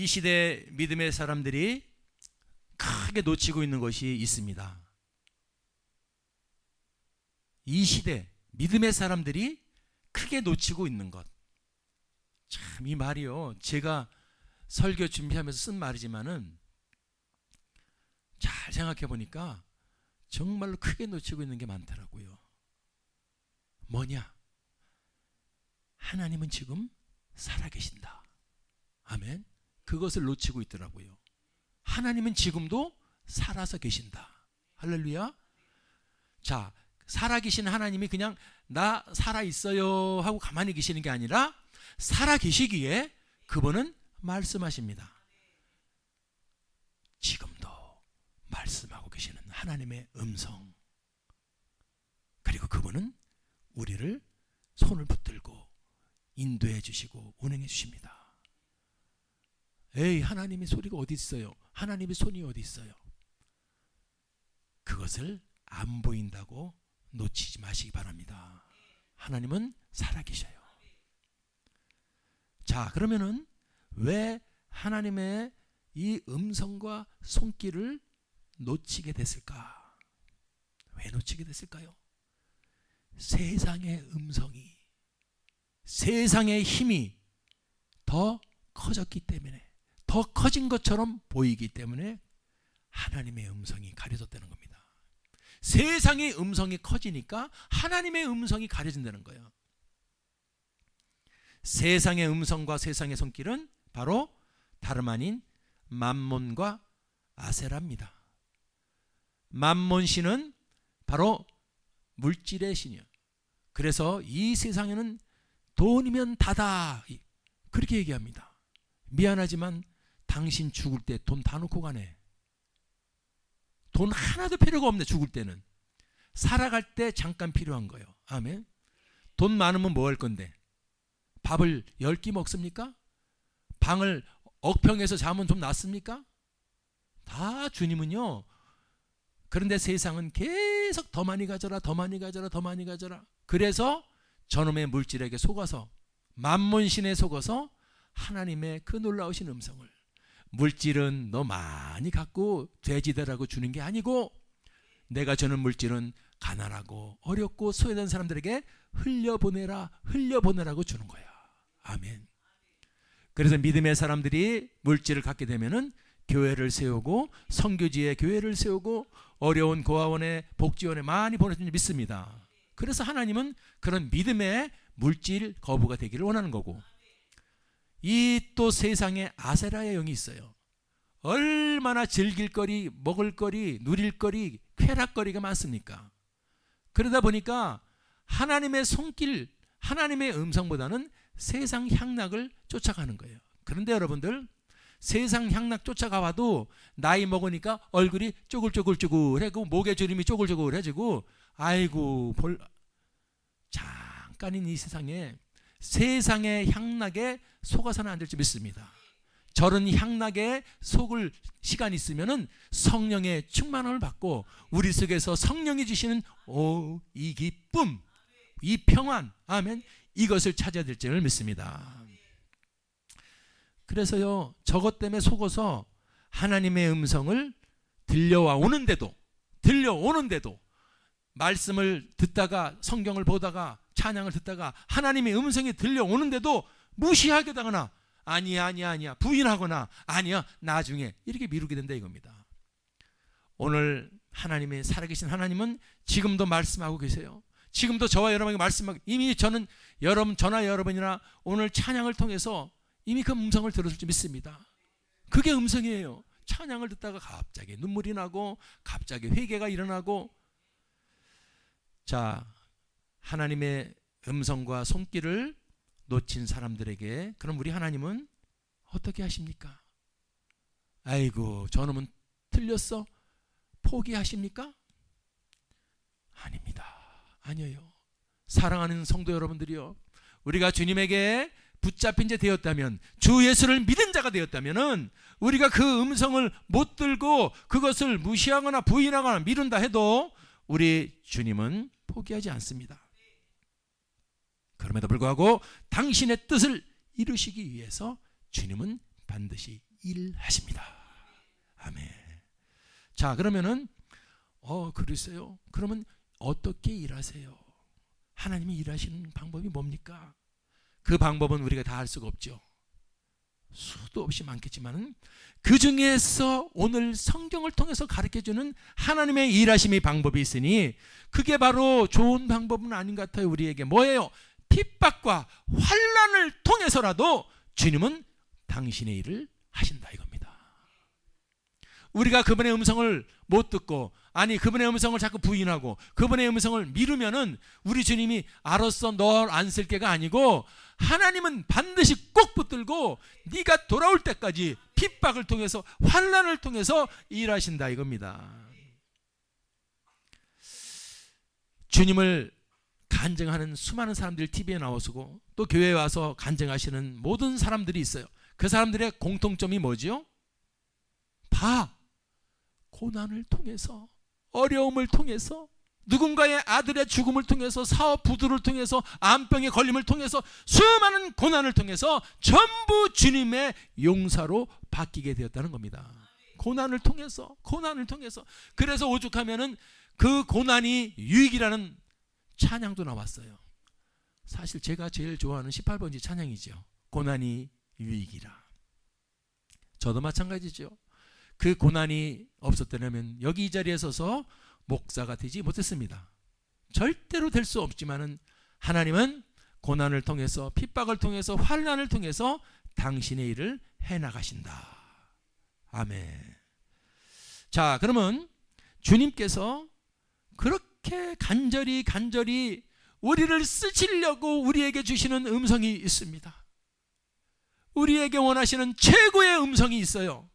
이 시대 믿음의 사람들이 크게 놓치고 있는 것이 있습니다. 이 시대 믿음의 사람들이 크게 놓치고 있는 것. 참, 이 말이요, 제가 설교 준비하면서 쓴 말이지만은 잘 생각해 보니까 정말로 크게 놓치고 있는 게 많더라고요. 뭐냐? 하나님은 지금 살아계신다. 아멘. 그것을 놓치고 있더라고요. 하나님은 지금도 살아서 계신다. 할렐루야. 자, 살아계신 하나님이 그냥 나 살아있어요 하고 가만히 계시는 게 아니라 살아계시기에 그분은 말씀하십니다. 지금도 말씀하고 계시는 하나님의 음성. 그리고 그분은 우리를 손을 붙들고 인도해 주시고 운행해 주십니다. 에이, 하나님의 소리가 어디 있어요? 하나님의 손이 어디 있어요? 그것을 안 보인다고 놓치지 마시기 바랍니다. 하나님은 살아계셔요. 자, 그러면은 왜 하나님의 이 음성과 손길을 놓치게 됐을까? 왜 놓치게 됐을까요? 세상의 음성이, 세상의 힘이 더 커졌기 때문에, 더 커진 것처럼 보이기 때문에 하나님의 음성이 가려졌다는 겁니다. 세상의 음성이 커지니까 하나님의 음성이 가려진다는 거예요. 세상의 음성과 세상의 손길은 바로 다름 아닌 맘몬과 아세라입니다. 맘몬 신은 바로 물질의 신이에요. 그래서 이 세상에는 돈이면 다다, 그렇게 얘기합니다. 미안하지만 당신 죽을 때 돈 다 놓고 가네. 돈 하나도 필요가 없네. 죽을 때는 살아갈 때 잠깐 필요한 거예요. 아멘. 돈 많으면 뭐 할 건데? 밥을 10끼 먹습니까? 방을 억평에서 자면 좀 낫습니까? 다 주님은요. 그런데 세상은 계속 더 많이 가져라, 더 많이 가져라, 더 많이 가져라. 그래서 저놈의 물질에게 속아서, 맘몬신에 속아서 하나님의 그 놀라우신 음성을, 물질은 너 많이 갖고 돼지되라고 주는 게 아니고 내가 주는 물질은 가난하고 어렵고 소외된 사람들에게 흘려보내라고 주는 거야. 아멘. 그래서 믿음의 사람들이 물질을 갖게 되면은 교회를 세우고 선교지에 교회를 세우고 어려운 고아원에 복지원에 많이 보내주는 줄 믿습니다. 그래서 하나님은 그런 믿음의 물질 거부가 되기를 원하는 거고, 이 또 세상에 아세라의 영이 있어요. 얼마나 즐길거리, 먹을거리, 누릴거리, 쾌락거리가 많습니까? 그러다 보니까 하나님의 손길, 하나님의 음성보다는 세상 향락을 쫓아가는 거예요. 그런데 여러분들, 세상 향락 쫓아가봐도 나이 먹으니까 얼굴이 쪼글쪼글쪼글해지고 목에 주름이 쪼글쪼글해지고, 아이고 잠깐인 이 세상에 세상의 향락에 속아서는 안 될 줄 믿습니다. 저런 향락에 속을 시간이 있으면은 성령의 충만함을 받고 우리 속에서 성령이 주시는 이 기쁨, 이 평안, 아멘, 이것을 찾아야 될 줄을 믿습니다. 그래서요, 저것 때문에 속어서 하나님의 음성을 들려오는데도 말씀을 듣다가 성경을 보다가 찬양을 듣다가 하나님의 음성이 들려오는데도 무시하게 당하나, 아니야 부인하거나 아니야 나중에, 이렇게 미루게 된다 이겁니다. 오늘 하나님의 살아계신 하나님은 지금도 말씀하고 계세요. 지금도 저와 여러분에게 말씀하고, 이미 저는 저나 여러분이나 오늘 찬양을 통해서 이미 그 음성을 들었을 줄 믿습니다. 그게 음성이에요. 찬양을 듣다가 갑자기 눈물이 나고 갑자기 회개가 일어나고. 자, 하나님의 음성과 손길을 놓친 사람들에게 그럼 우리 하나님은 어떻게 하십니까? 아이고 저놈은 틀렸어, 포기하십니까? 아닙니다. 아니에요. 사랑하는 성도 여러분들이요, 우리가 주님에게 붙잡힌 자 되었다면, 주 예수를 믿은 자가 되었다면, 우리가 그 음성을 못 들고 그것을 무시하거나 부인하거나 미룬다 해도 우리 주님은 포기하지 않습니다. 그럼에도 불구하고 당신의 뜻을 이루시기 위해서 주님은 반드시 일하십니다. 아멘. 자, 그러면은 그러세요? 그러면 어떻게 일하세요? 하나님이 일하시는 방법이 뭡니까? 그 방법은 우리가 다 알 수가 없죠. 수도 없이 많겠지만 그 중에서 오늘 성경을 통해서 가르쳐주는 하나님의 일하심의 방법이 있으니 그게 바로 좋은 방법은 아닌 것 같아요. 우리에게 뭐예요? 핍박과 환난을 통해서라도 주님은 당신의 일을 하신다 이겁니다. 우리가 그분의 음성을 못 듣고, 아니 그분의 음성을 자꾸 부인하고 그분의 음성을 미루면은 우리 주님이 알았어 널 안 쓸게가 아니고, 하나님은 반드시 꼭 붙들고 네가 돌아올 때까지 핍박을 통해서 환난을 통해서 일하신다 이겁니다. 주님을 간증하는 수많은 사람들이 TV에 나오시고 또 교회에 와서 간증하시는 모든 사람들이 있어요. 그 사람들의 공통점이 뭐지요? 고난을 통해서, 어려움을 통해서, 누군가의 아들의 죽음을 통해서, 사업 부도를 통해서, 암병의 걸림을 통해서, 수많은 고난을 통해서 전부 주님의 용사로 바뀌게 되었다는 겁니다. 고난을 통해서. 그래서 오죽하면은 그 고난이 유익이라는 찬양도 나왔어요. 사실 제가 제일 좋아하는 18번지 찬양이죠. 고난이 유익이라. 저도 마찬가지죠. 그 고난이 없었다면 여기 이 자리에 서서 목사가 되지 못했습니다. 절대로 될 수 없지만은 하나님은 고난을 통해서, 핍박을 통해서, 환난을 통해서 당신의 일을 해나가신다. 아멘. 자, 그러면 주님께서 그렇게 간절히 우리를 쓰시려고 우리에게 주시는 음성이 있습니다. 우리에게 원하시는 최고의 음성이 있어요.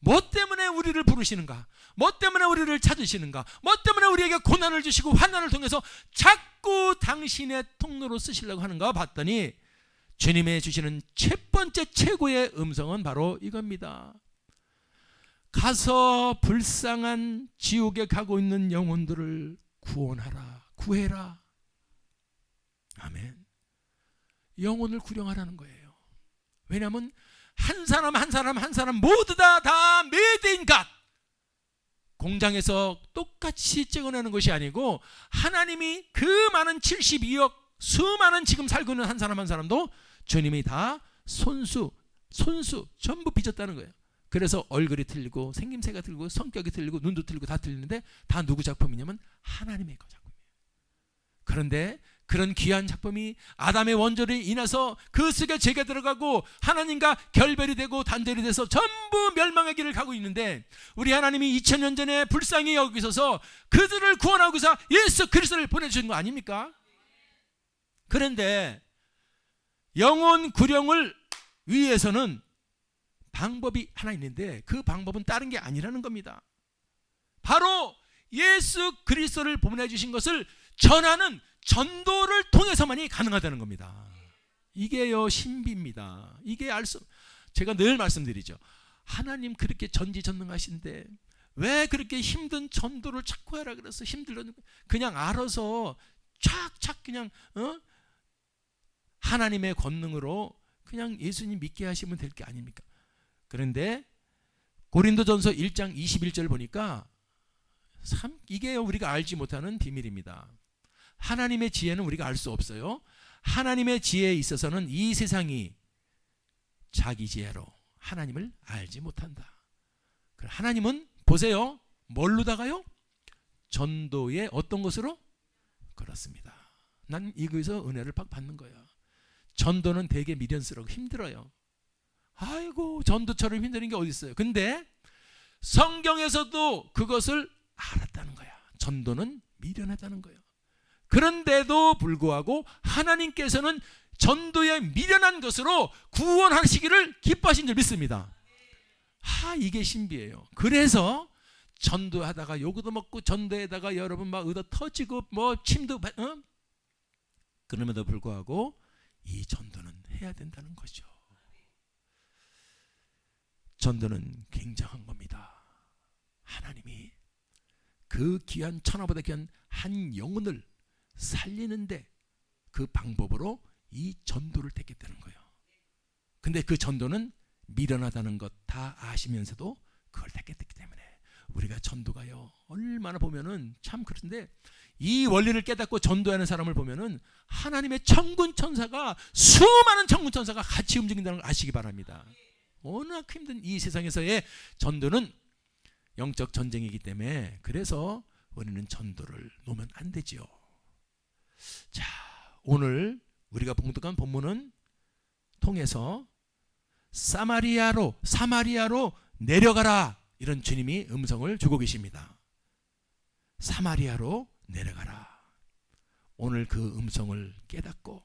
뭐 때문에 우리를 부르시는가? 뭐 때문에 우리를 찾으시는가? 뭐 때문에 우리에게 고난을 주시고 환난을 통해서 자꾸 당신의 통로로 쓰시려고 하는가 봤더니 주님의 주시는 첫 번째 최고의 음성은 바로 이겁니다. 가서 불쌍한 지옥에 가고 있는 영혼들을 구해라. 아멘. 영혼을 구령하라는 거예요. 왜냐하면 한 사람 모두 다 메이드인 갓, 공장에서 똑같이 찍어내는 것이 아니고 하나님이 그 많은 72억 수많은 지금 살고 있는 한 사람도 주님이 다 손수 전부 빚었다는 거예요. 그래서 얼굴이 틀리고 생김새가 틀리고 성격이 틀리고 눈도 틀리고 다 틀리는데 다 누구 작품이냐면 하나님의 작품이에요. 그런데 그런 귀한 작품이 아담의 원죄로 인해서 그 속에 죄가 들어가고 하나님과 결별이 되고 단절이 돼서 전부 멸망의 길을 가고 있는데 우리 하나님이 2000년 전에 불쌍히 여기셔서 그들을 구원하고서 예수 그리스도를 보내주신 거 아닙니까? 그런데 영혼 구령을 위해서는 방법이 하나 있는데 그 방법은 다른 게 아니라는 겁니다. 바로 예수 그리스도를 보내주신 것을 전하는 전도를 통해서만이 가능하다는 겁니다. 이게요 신비입니다. 이게 제가 늘 말씀드리죠. 하나님 그렇게 전지전능하신데 왜 그렇게 힘든 전도를 자꾸 해라 그래서 힘들는 그냥 알아서 착착 그냥 하나님의 권능으로 그냥 예수님 믿게 하시면 될 게 아닙니까? 그런데 고린도전서 1장 21절 보니까 참 이게 우리가 알지 못하는 비밀입니다. 하나님의 지혜는 우리가 알 수 없어요. 하나님의 지혜에 있어서는 이 세상이 자기 지혜로 하나님을 알지 못한다. 하나님은 보세요. 뭘로다가요? 전도의 어떤 것으로? 그렇습니다. 난 이거에서 은혜를 받는 거야. 전도는 되게 미련스럽고 힘들어요. 아이고 전도처럼 힘든 게 어디 있어요. 근데 성경에서도 그것을 알았다는 거야. 전도는 미련하다는 거예요. 그런데도 불구하고 하나님께서는 전도에 미련한 것으로 구원하시기를 기뻐하신 줄 믿습니다. 이게 신비예요. 그래서 전도하다가 요거도 먹고 전도에다가 여러분 막 얻어 터지고 뭐 침도 그럼에도 불구하고 이 전도는 해야 된다는 거죠. 전도는 굉장한 겁니다. 하나님이 그 귀한 천하보다 귀한 한 영혼을 살리는데 그 방법으로 이 전도를 택했다는 거예요. 근데 그 전도는 미련하다는 것 다 아시면서도 그걸 택했기 때문에 우리가 전도가요 얼마나 보면은 참 그런데 이 원리를 깨닫고 전도하는 사람을 보면은 하나님의 천군 천사가 수많은 천군 천사가 같이 움직인다는 걸 아시기 바랍니다. 워낙 힘든 이 세상에서의 전도는 영적 전쟁이기 때문에 그래서 우리는 전도를 놓으면 안 되지요. 자, 오늘 우리가 봉독한 본문은 통해서 사마리아로 내려가라 이런 주님이 음성을 주고 계십니다. 사마리아로 내려가라. 오늘 그 음성을 깨닫고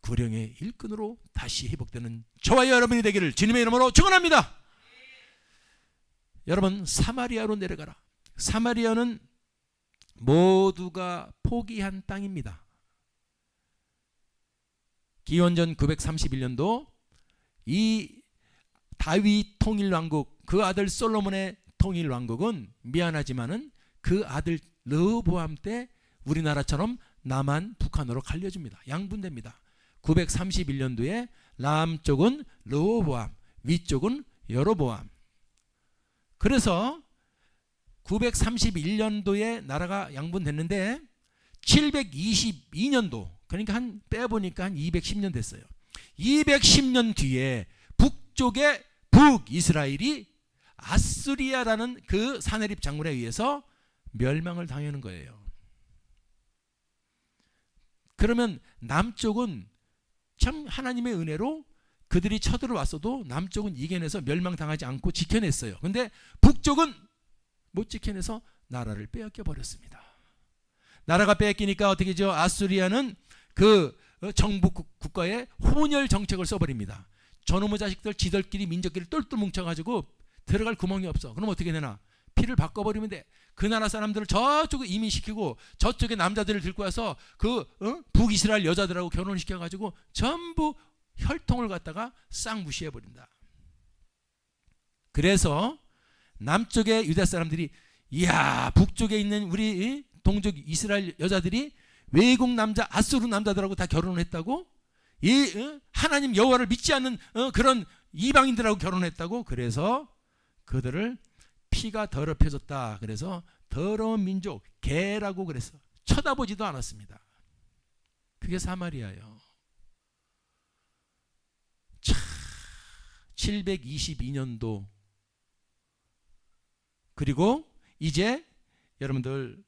구령의 일꾼으로 다시 회복되는 저와 여러분이 되기를 주님의 이름으로 축원합니다. 여러분, 사마리아로 내려가라. 사마리아는 모두가 포기한 땅입니다. 기원전 931년도 이 다윗 통일왕국, 그 아들 솔로몬의 통일왕국은 미안하지만은 그 아들 르호보암 때 우리나라처럼 남한 북한으로 갈려집니다. 양분됩니다. 931년도에 남쪽은 르호보암, 위쪽은 여로보암. 그래서 931년도에 나라가 양분됐는데 722년도, 그러니까 한 빼보니까 한 210년 됐어요. 210년 뒤에 북쪽의 북이스라엘이 아수리아라는 그 사내립 장군에 의해서 멸망을 당하는 거예요. 그러면 남쪽은 참 하나님의 은혜로 그들이 쳐들어왔어도 남쪽은 이겨내서 멸망당하지 않고 지켜냈어요. 그런데 북쪽은 못 지켜내서 나라를 빼앗겨 버렸습니다. 나라가 빼앗기니까 어떻게 되죠? 아수리아는 그 정부 국가에 혼혈 정책을 써버립니다. 저놈의 자식들 지들끼리 민족끼리 똘똘 뭉쳐가지고 들어갈 구멍이 없어. 그럼 어떻게 되나? 피를 바꿔버리면 돼. 그 나라 사람들을 저쪽에 이민시키고 저쪽에 남자들을 들고 와서 그 북이스라엘 여자들하고 결혼시켜가지고 전부 혈통을 갖다가 싹 무시해버린다. 그래서 남쪽의 유다 사람들이 이야, 북쪽에 있는 우리 동족 이스라엘 여자들이 외국 남자 아수르 남자들하고 다 결혼을 했다고? 이 하나님 여호와를 믿지 않는 그런 이방인들하고 결혼했다고? 그래서 그들을 피가 더럽혀졌다. 그래서 더러운 민족, 개라고 그래서 쳐다보지도 않았습니다. 그게 사마리아예요. 722년도 그리고 이제 여러분들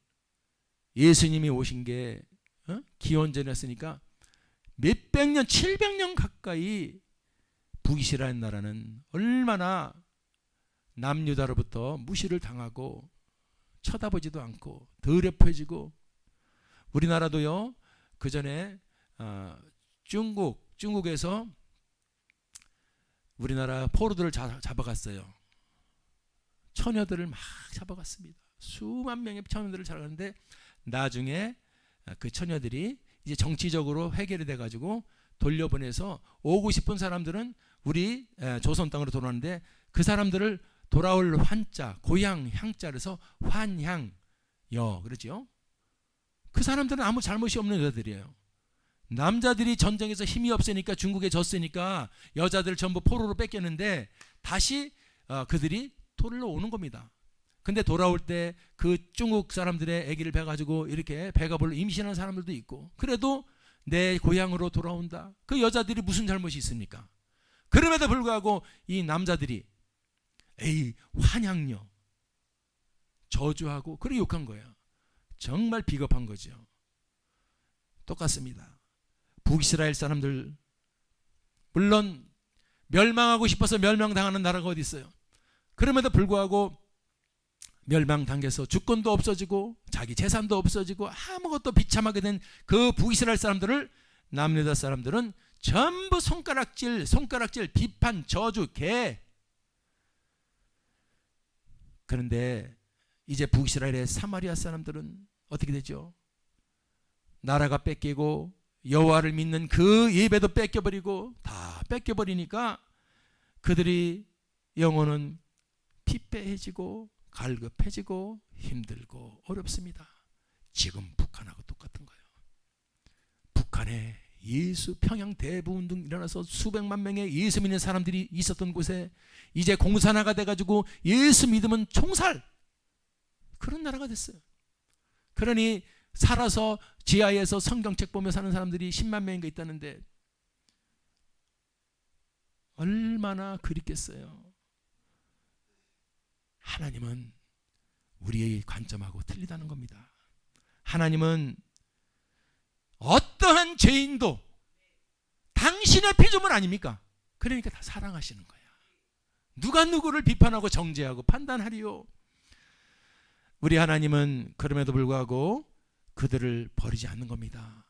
예수님이 오신 게 기원전이었으니까 몇백 년, 700년 가까이 북이스라엘 나라는 얼마나 남유다로부터 무시를 당하고 쳐다보지도 않고 더럽혀지고, 우리나라도요 그 전에 중국에서 우리나라 포로들을 잡아갔어요. 처녀들을 막 잡아갔습니다. 수만 명의 처녀들을 잡아갔는데 나중에 그 처녀들이 이제 정치적으로 해결이 돼가지고 돌려보내서 오고 싶은 사람들은 우리 조선 땅으로 돌아오는데 그 사람들을 돌아올 환자, 고향 향자라서 환향여 그러죠. 그 사람들은 아무 잘못이 없는 여자들이에요. 남자들이 전쟁에서 힘이 없으니까 중국에 졌으니까 여자들 전부 포로로 뺏겼는데 다시 그들이 돌려 오는 겁니다. 근데 돌아올 때 그 중국 사람들의 아기를 베가지고 이렇게 배가불로 임신한 사람들도 있고, 그래도 내 고향으로 돌아온다. 그 여자들이 무슨 잘못이 있습니까? 그럼에도 불구하고 이 남자들이 에이 환향녀 저주하고 그렇게 욕한 거예요. 정말 비겁한 거죠. 똑같습니다. 북이스라엘 사람들 물론 멸망하고 싶어서 멸망당하는 나라가 어디 있어요? 그럼에도 불구하고 멸망당해서 주권도 없어지고 자기 재산도 없어지고 아무것도 비참하게 된 그 북이스라엘 사람들을 남유다 사람들은 전부 손가락질 비판 저주 개. 그런데 이제 북이스라엘의 사마리아 사람들은 어떻게 되죠? 나라가 뺏기고 여호와를 믿는 그 예배도 뺏겨버리고 다 뺏겨버리니까 그들이 영혼은 피폐해지고 갈급해지고 힘들고 어렵습니다. 지금 북한하고 똑같은 거예요. 북한의 예수 평양 대부운동 일어나서 수백만 명의 예수 믿는 사람들이 있었던 곳에 이제 공산화가 돼가지고 예수 믿으면 총살, 그런 나라가 됐어요. 그러니 살아서 지하에서 성경책 보며 사는 사람들이 10만 명인가 있다는데 얼마나 그립겠어요. 하나님은 우리의 관점하고 틀리다는 겁니다. 하나님은 어떠한 죄인도 당신의 피조물 아닙니까? 그러니까 다 사랑하시는 거야. 누가 누구를 비판하고 정죄하고 판단하리요? 우리 하나님은 그럼에도 불구하고 그들을 버리지 않는 겁니다.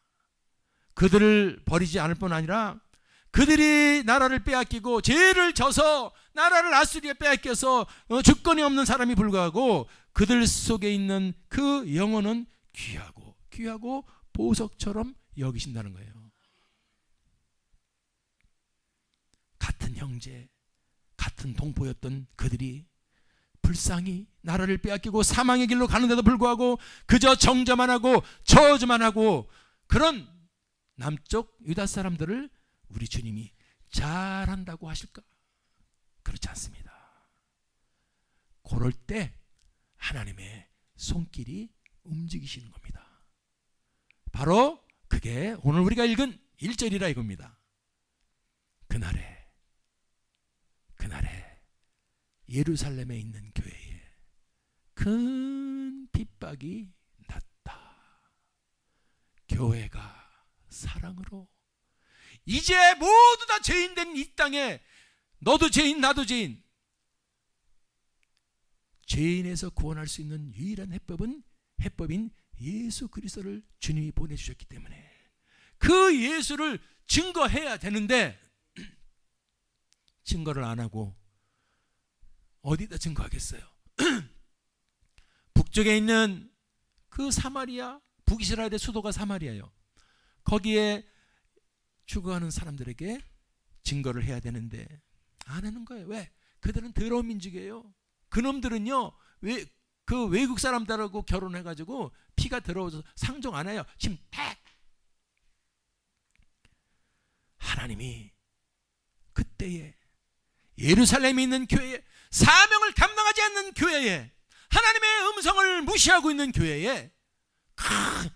그들을 버리지 않을 뿐 아니라 그들이 나라를 빼앗기고 죄를 져서 나라를 아수리에 빼앗겨서 주권이 없는 사람이 불구하고 그들 속에 있는 그 영혼은 귀하고 보석처럼 여기신다는 거예요. 같은 형제, 같은 동포였던 그들이 불쌍히 나라를 빼앗기고 사망의 길로 가는데도 불구하고 그저 정죄만 하고 저주만 하고 그런 남쪽 유다 사람들을 우리 주님이 잘한다고 하실까? 그렇지 않습니다. 그럴 때 하나님의 손길이 움직이시는 겁니다. 바로 그게 오늘 우리가 읽은 1절이라 이겁니다. 그날에 예루살렘에 있는 교회에 큰 핍박이 났다. 교회가 사랑으로 이제 모두 다 죄인된 이 땅에 너도 죄인 나도 죄인, 죄인에서 구원할 수 있는 유일한 해법인 예수 그리스도를 주님이 보내주셨기 때문에 그 예수를 증거해야 되는데 증거를 안 하고 어디다 증거하겠어요? 북쪽에 있는 그 사마리아, 북이스라엘의 수도가 사마리아예요. 거기에 죽어가는 사람들에게 증거를 해야 되는데 안 하는 거예요. 왜? 그들은 더러운 민족이에요. 그놈들은요, 그 외국 사람들하고 결혼해가지고 피가 더러워서 상종 안 해요. 침팩. 하나님이 그때에 예루살렘에 있는 교회에, 사명을 감당하지 않는 교회에, 하나님의 음성을 무시하고 있는 교회에 큰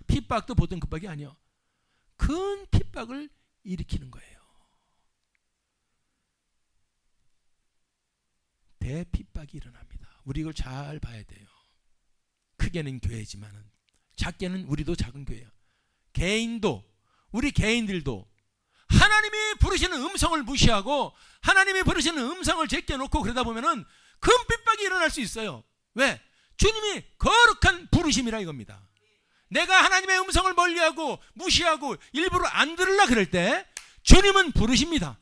핍박도 보통 급박이 아니요, 큰 핍박을 일으키는 거예요. 대핍박이 일어납니다. 우리 이걸 잘 봐야 돼요. 크게는 교회지만은 작게는 우리도 작은 교회야. 우리 개인들도 하나님이 부르시는 음성을 무시하고 하나님이 부르시는 음성을 제껴놓고 그러다 보면은 큰 핍박이 일어날 수 있어요. 왜? 주님이 거룩한 부르심이라 이겁니다. 내가 하나님의 음성을 멀리하고 무시하고 일부러 안 들으려 그럴 때 주님은 부르십니다.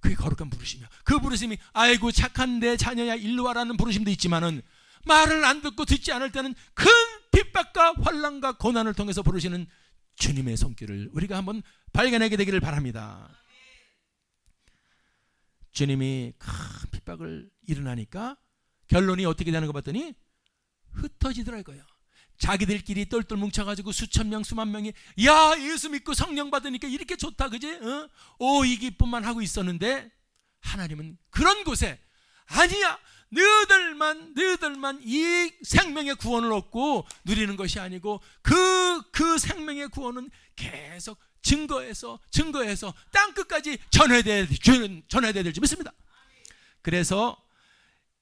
그게 거룩한 부르심이야. 그 부르심이 아이고 착한 내 자녀야 일로 와라는 부르심도 있지만은 말을 안 듣고 듣지 않을 때는 큰 핍박과 환난과 고난을 통해서 부르시는 주님의 손길을 우리가 한번 발견하게 되기를 바랍니다. 주님이 큰 핍박을 일어나니까 결론이 어떻게 되는 거 봤더니 흩어지더라 이거예요. 자기들끼리 똘똘 뭉쳐가지고 수천 명 수만 명이 야 예수 믿고 성령 받으니까 이렇게 좋다 그지? 오 이 기쁨만 하고 있었는데 하나님은 그런 곳에 아니야, 너희들만 이 생명의 구원을 얻고 누리는 것이 아니고 그 생명의 구원은 계속 증거해서 땅끝까지 전해야 될지 믿습니다. 그래서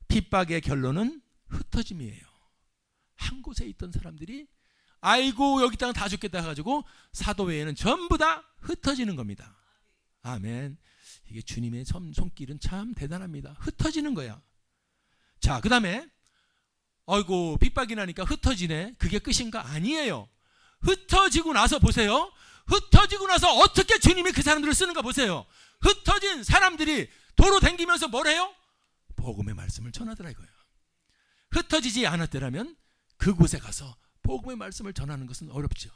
핍박의 결론은 흩어짐이에요. 한 곳에 있던 사람들이 아이고 여기 땅은 다 죽겠다 해가지고 사도회에는 전부 다 흩어지는 겁니다. 아멘. 이게 주님의 손길은 참 대단합니다. 흩어지는 거야. 자, 그 다음에 아이고 핍박이 나니까 흩어지네, 그게 끝인가? 아니에요. 흩어지고 나서 보세요. 흩어지고 나서 어떻게 주님이 그 사람들을 쓰는가 보세요. 흩어진 사람들이 도로 댕기면서 뭘 해요? 복음의 말씀을 전하더라 이거예요. 흩어지지 않았더라면 그곳에 가서 복음의 말씀을 전하는 것은 어렵죠.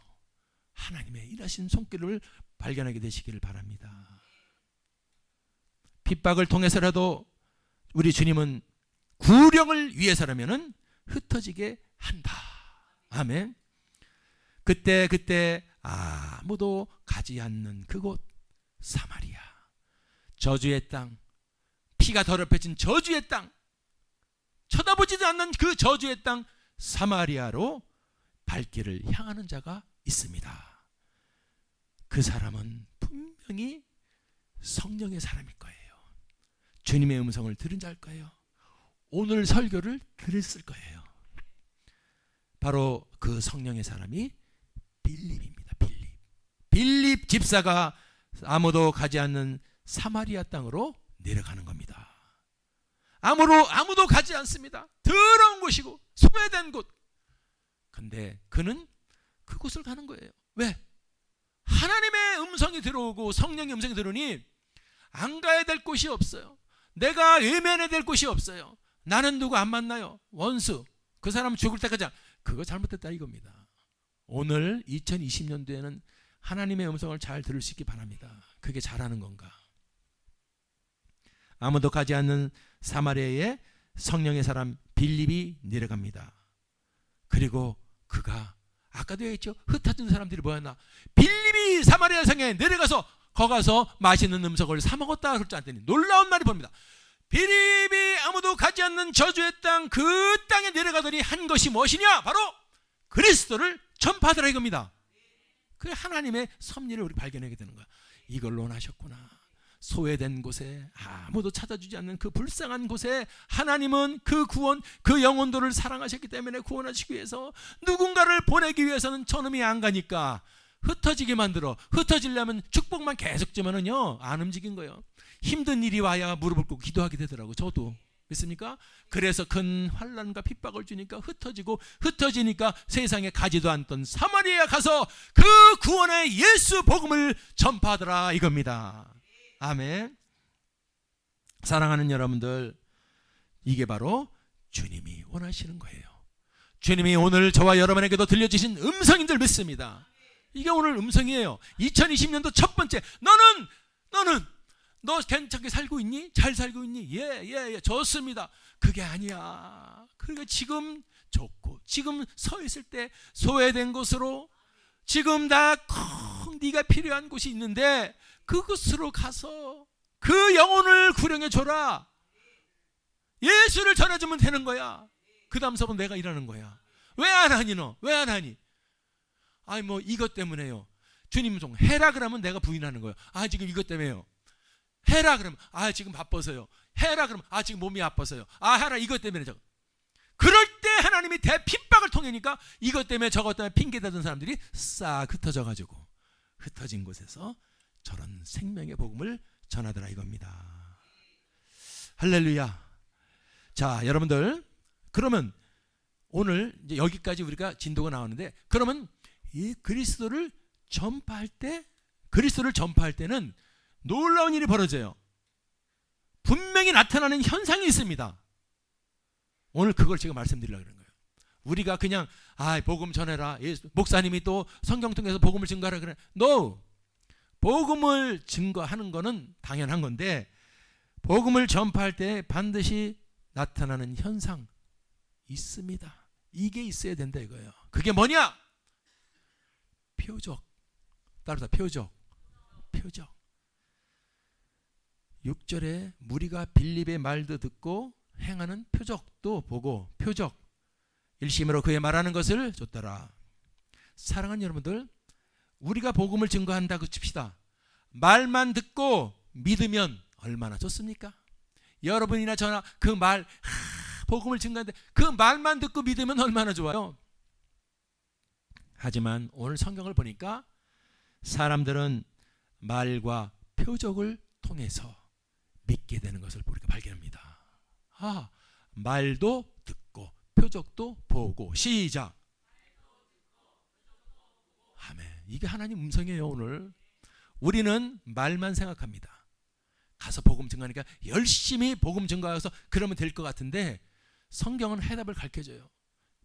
하나님의 일하신 손길을 발견하게 되시기를 바랍니다. 핍박을 통해서라도 우리 주님은 구령을 위해서라면은 흩어지게 한다. 아멘. 그때 아무도 가지 않는 그곳 사마리아, 저주의 땅, 피가 더럽혀진 저주의 땅, 쳐다보지도 않는 그 저주의 땅 사마리아로 발길을 향하는 자가 있습니다. 그 사람은 분명히 성령의 사람일 거예요. 주님의 음성을 들은 자일 거예요. 오늘 설교를 들었을 거예요. 바로 그 성령의 사람이 빌립입니다. 빌립 집사가 아무도 가지 않는 사마리아 땅으로 내려가는 겁니다. 아무도 가지 않습니다. 더러운 곳이고 소외된 곳. 근데 그는 그곳을 가는 거예요. 왜? 하나님의 음성이 들어오고 성령의 음성이 들어오니 안 가야 될 곳이 없어요. 내가 외면해야 될 곳이 없어요. 나는 누구 안 만나요? 원수. 그 사람 죽을 때까지. 그거 잘못됐다 이겁니다. 오늘 2020년도에는 하나님의 음성을 잘 들을 수 있기 바랍니다. 그게 잘하는 건가? 아무도 가지 않는 사마리아에 성령의 사람 빌립이 내려갑니다. 그리고 그가 아까도 얘기했죠. 흩어진 사람들이 뭐였나? 빌립이 사마리아 성에 내려가서 거가서 맛있는 음식을 사 먹었다 그러지 않더니 놀라운 말이 봅니다. 빌립이 아무도 가지 않는 저주의 땅, 그 땅에 내려가더니 한 것이 무엇이냐? 바로 그리스도를 전파하더라 이겁니다. 그 하나님의 섭리를 우리 발견하게 되는 거야. 이걸 논하셨구나. 소외된 곳에, 아무도 찾아주지 않는 그 불쌍한 곳에 하나님은 그 구원, 그 영혼들을 사랑하셨기 때문에 구원하시기 위해서 누군가를 보내기 위해서는 저놈이 안 가니까 흩어지게 만들어. 흩어지려면 축복만 계속 주면은요 안 움직인 거예요. 힘든 일이 와야 무릎을 꿇고 기도하게 되더라고. 저도 믿습니까? 그래서 큰 환난과 핍박을 주니까 흩어지니까 세상에 가지도 않던 사마리아에 가서 그 구원의 예수 복음을 전파하더라 이겁니다. 아멘. 사랑하는 여러분들, 이게 바로 주님이 원하시는 거예요. 주님이 오늘 저와 여러분에게도 들려주신 음성인 줄 믿습니다. 이게 오늘 음성이에요. 2020년도 첫 번째. 너 괜찮게 살고 있니? 잘 살고 있니? 예, 좋습니다. 그게 아니야. 그러니까 지금 좋고 지금 서 있을 때 소외된 곳으로 지금 다 네가 필요한 곳이 있는데 그곳으로 가서 그 영혼을 구령해 줘라. 예수를 전해주면 되는 거야. 그 다음서부터 내가 일하는 거야. 왜 안 하니 너? 왜 안 하니? 아니 뭐 이것 때문에요. 주님 좀 해라 그러면 내가 부인하는 거예요. 아 지금 이것 때문에요. 해라 그러면 아 지금 바빠서요. 해라 그러면 아 지금 몸이 아파서요. 아 해라 이것 때문에 저거. 그럴 때 하나님이 대핍박을 통해니까 이것 때문에 저것 때문에 핑계대던 사람들이 싹 흩어져 가지고 흩어진 곳에서 저런 생명의 복음을 전하더라 이겁니다. 할렐루야. 자 여러분들, 그러면 오늘 이제 여기까지 우리가 진도가 나오는데, 그러면 이 그리스도를 전파할 때는 놀라운 일이 벌어져요. 분명히 나타나는 현상이 있습니다. 오늘 그걸 제가 말씀드리려고 그런 거예요. 우리가 그냥 복음 전해라, 목사님이 또 성경 통해서 복음을 증거하라 그래. No. 복음을 증거하는 거는 당연한 건데 복음을 전파할 때 반드시 나타나는 현상 있습니다. 이게 있어야 된다 이거예요. 그게 뭐냐? 표적. 따라서 표적. 6절에 무리가 빌립의 말도 듣고 행하는 표적도 보고, 표적 일심으로 그의 말하는 것을 줬더라. 사랑하는 여러분들, 우리가 복음을 증거한다고 칩시다. 말만 듣고 믿으면 얼마나 좋습니까? 여러분이나 저나 그 말, 복음을 증거하는데 그 말만 듣고 믿으면 얼마나 좋아요. 하지만 오늘 성경을 보니까 사람들은 말과 표적을 통해서 믿게 되는 것을 우리가 발견합니다. 말도 듣고 표적도 보고. 시작. 아멘. 이게 하나님 음성이에요. 오늘 우리는 말만 생각합니다. 가서 복음 증거하니까 열심히 복음 증거해서 그러면 될 것 같은데 성경은 해답을 가르쳐줘요.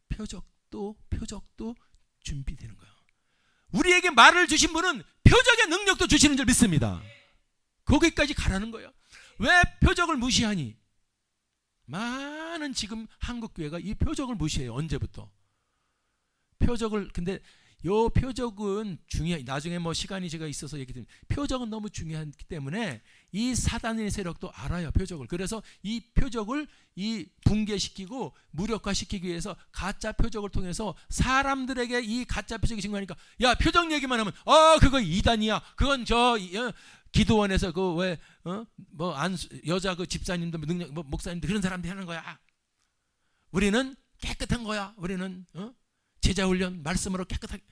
표적도 준비되는 거예요. 우리에게 말을 주신 분은 표적의 능력도 주시는 줄 믿습니다. 거기까지 가라는 거예요. 왜 표적을 무시하니? 많은 지금 한국교회가 이 표적을 무시해요. 언제부터? 표적을, 근데 요 표적은 나중에 뭐 시간이 제가 있어서 얘기드립니다. 표적은 너무 중요하기 때문에 이 사단의 세력도 알아요, 표적을. 그래서 이 표적을 이 붕괴시키고 무력화시키기 위해서 가짜 표적을 통해서 사람들에게 이 가짜 표적이 증거하니까, 야, 표적 얘기만 하면 그거 이단이야. 그건 기도원에서 그 왜 뭐 여자 그 집사님들 능력 뭐 목사님들 그런 사람들이 하는 거야. 우리는 깨끗한 거야. 우리는 제자 훈련 말씀으로 깨끗하게.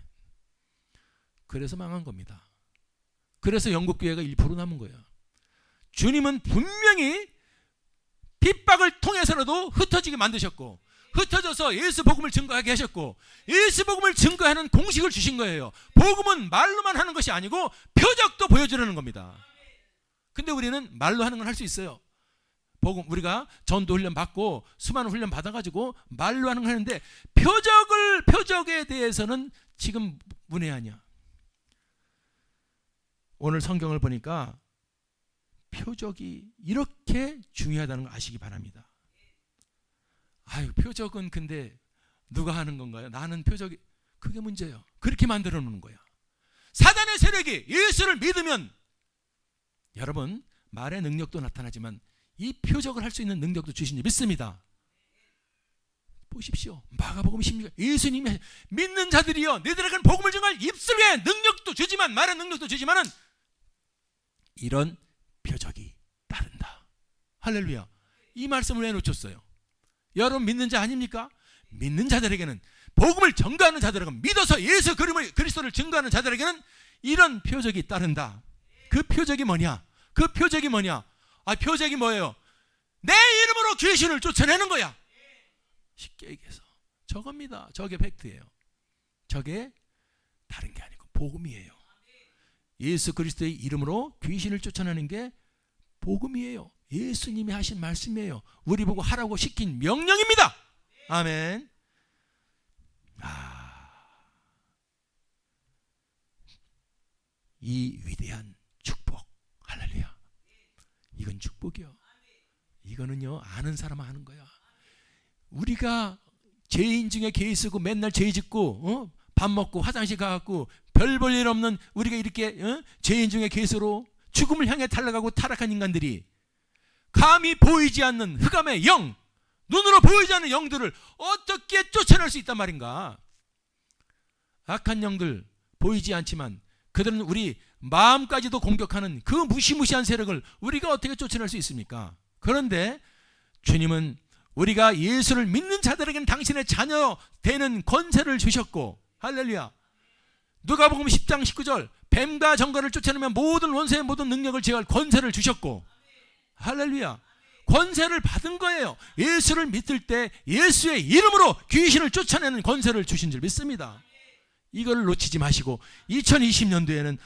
그래서 망한 겁니다. 그래서 영국 교회가 1% 남은 거예요. 주님은 분명히 핍박을 통해서라도 흩어지게 만드셨고, 흩어져서 예수 복음을 증거하게 하셨고, 예수 복음을 증거하는 공식을 주신 거예요. 복음은 말로만 하는 것이 아니고 표적도 보여주려는 겁니다. 근데 우리는 말로 하는 건 할 수 있어요. 복음, 우리가 전도 훈련 받고 수많은 훈련 받아가지고 말로 하는 거 하는데, 표적에 대해서는 지금 문외한이야. 오늘 성경을 보니까 표적이 이렇게 중요하다는 걸 아시기 바랍니다. 아유, 표적은 근데 누가 하는 건가요? 나는 표적이, 그게 문제예요. 그렇게 만들어 놓는 거야. 사단의 세력이 예수를 믿으면, 여러분, 말의 능력도 나타나지만 이 표적을 할 수 있는 능력도 주신 줄 믿습니다. 보십시오. 마가복음 16장, 예수님이 믿는 자들이여 너희들에게는 복음을 증거할 입술에 능력도 주지만, 말의 능력도 주지만은 이런 표적이 따른다. 할렐루야. 이 말씀을 왜 놓쳤어요? 여러분 믿는 자 아닙니까? 믿는 자들에게는, 복음을 전가하는 자들에게는, 믿어서 예수 그리스도를 증거하는 자들에게는 이런 표적이 따른다. 그 표적이 뭐냐? 그 표적이 뭐냐? 표적이 뭐예요? 내 이름으로 귀신을 쫓아내는 거야. 쉽게 얘기해서 저겁니다. 저게 팩트예요. 저게 다른 게 아니고 복음이에요. 예수 그리스도의 이름으로 귀신을 쫓아내는 게 복음이에요. 예수님이 하신 말씀이에요. 우리 보고 하라고 시킨 명령입니다. 아멘. 이 위대한 축복, 할렐루야. 이건 축복이요. 이거는요, 아는 사람 아는 거야. 우리가 죄인 중에 죄 쓰고 맨날 죄 짓고 밥 먹고 화장실 가갖고 별 볼 일 없는 우리가 이렇게 죄인 중에 괴수로 죽음을 향해 달려가고 타락한 인간들이 감히 보이지 않는 흑암의 영, 눈으로 보이지 않는 영들을 어떻게 쫓아낼 수 있단 말인가? 악한 영들 보이지 않지만 그들은 우리 마음까지도 공격하는 그 무시무시한 세력을 우리가 어떻게 쫓아낼 수 있습니까? 그런데 주님은 우리가 예수를 믿는 자들에게는 당신의 자녀 되는 권세를 주셨고, 할렐루야. 누가복음 10장 19절, 뱀과 정갈을 쫓아내면 모든 원수의 모든 능력을 제어할 권세를 주셨고, 할렐루야. 권세를 받은 거예요. 예수를 믿을 때 예수의 이름으로 귀신을 쫓아내는 권세를 주신 줄 믿습니다. 이걸 놓치지 마시고 2020년도에는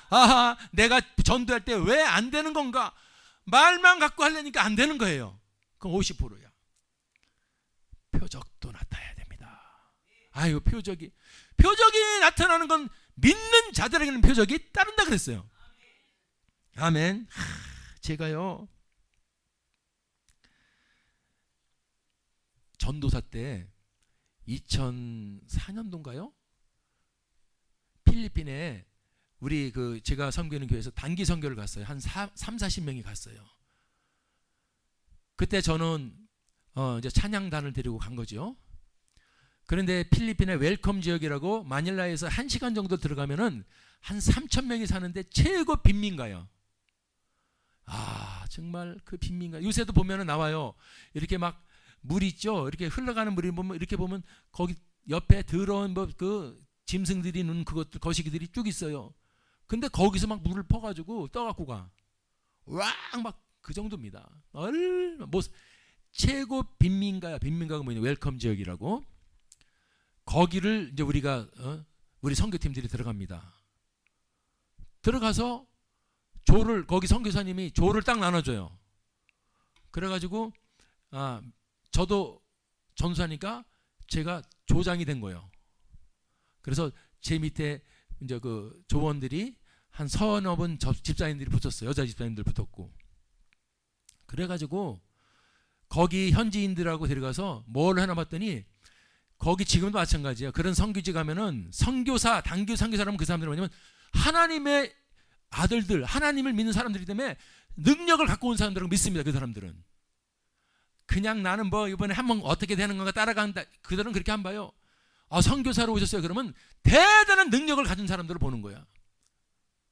내가 전도할 때 왜 안 되는 건가? 말만 갖고 하려니까 안 되는 거예요. 그럼 50%야. 표적도 나타나야 됩니다. 표적이 나타나는 건 믿는 자들에게는 표적이 따른다 그랬어요. 아멘. 제가요, 전도사 때 2004년도인가요? 필리핀에 우리 제가 섬기는 교회에서 단기 선교를 갔어요. 한 30-40명이 갔어요. 그때 저는 이제 찬양단을 데리고 간 거죠. 그런데 필리핀의 웰컴 지역이라고 마닐라에서 1시간 정도 들어가면은 한 3,000명이 사는데 최고 빈민가요. 정말 그 빈민가. 요새도 보면은 나와요. 이렇게 막 물 있죠. 이렇게 흘러가는 물이 보면 이렇게 보면 거기 옆에 더러운 그 짐승들이 누는 그것들 거시기들이 쭉 있어요. 근데 거기서 막 물을 퍼가지고 떠갖고 가. 막 그 정도입니다. 최고 빈민가야. 빈민가가 뭐냐? 웰컴 지역이라고. 거기를 이제 우리가 우리 선교팀들이 들어갑니다. 들어가서 거기 선교사님이 조를 딱 나눠줘요. 그래가지고 저도 전수하니까 제가 조장이 된 거예요. 그래서 제 밑에 이제 그 조원들이 한 30분 집사님들이 붙었어요. 여자 집사님들 붙었고. 그래가지고 거기 현지인들하고 데려가서 뭘 하나 봤더니 거기 지금도 마찬가지예요. 그런 선교지 가면은 선교사, 단교 선교사라면 그 사람들은 뭐냐면 하나님의 아들들, 하나님을 믿는 사람들이기 때문에 능력을 갖고 온 사람들을 믿습니다. 그 사람들은 그냥 나는 뭐 이번에 한번 어떻게 되는 건가 따라간다. 그들은 그렇게 안 봐요. 아, 선교사로 오셨어요. 그러면 대단한 능력을 가진 사람들을 보는 거야.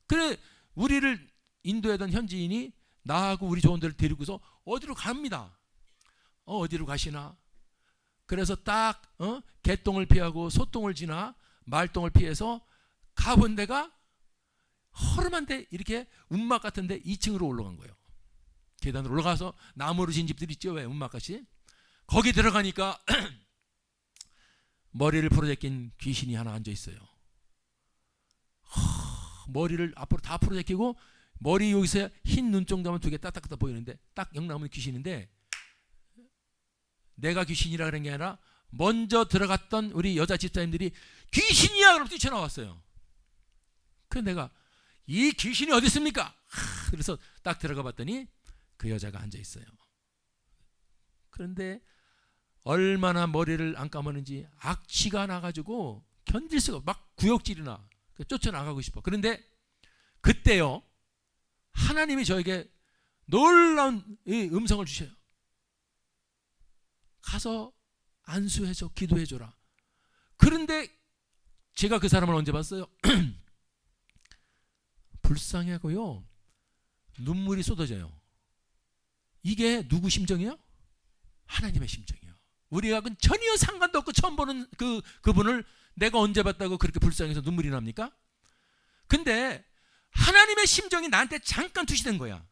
그래 우리를 인도하던 현지인이 나하고 우리 조원들을 데리고서 어디로 갑니다. 어디로 가시나? 그래서 딱 개똥을 피하고 소똥을 지나 말똥을 피해서 가본 데가 허름한데 이렇게 움막 같은데 2층으로 올라간 거예요. 계단으로 올라가서 나무로 진 집들 있죠. 왜 움막같이. 거기 들어가니까 머리를 부러제낀 귀신이 하나 앉아 있어요. 머리를 앞으로 다 부러제끼고 머리 여기서 흰 눈동자 하면 2개 딱딱딱 보이는데 딱 영남은 귀신인데 내가 귀신이라 그런 게 아니라 먼저 들어갔던 우리 여자 집사님들이 귀신이야 그러면 뛰쳐나왔어요. 그래서 내가 이 귀신이 어디 있습니까? 그래서 딱 들어가 봤더니 그 여자가 앉아 있어요. 그런데 얼마나 머리를 안 감았는지 악취가 나가지고 견딜 수가 막 구역질이 나. 쫓아나가고 싶어. 그런데 그때요 하나님이 저에게 놀라운 음성을 주셔요. 가서 안수해줘, 기도해줘라. 그런데 제가 그 사람을 언제 봤어요? 불쌍하고요 눈물이 쏟아져요. 이게 누구 심정이에요? 하나님의 심정이에요. 우리가 전혀 상관도 없고 처음 보는 그분을 내가 언제 봤다고 그렇게 불쌍해서 눈물이 납니까? 근데 하나님의 심정이 나한테 잠깐 투시된 거야.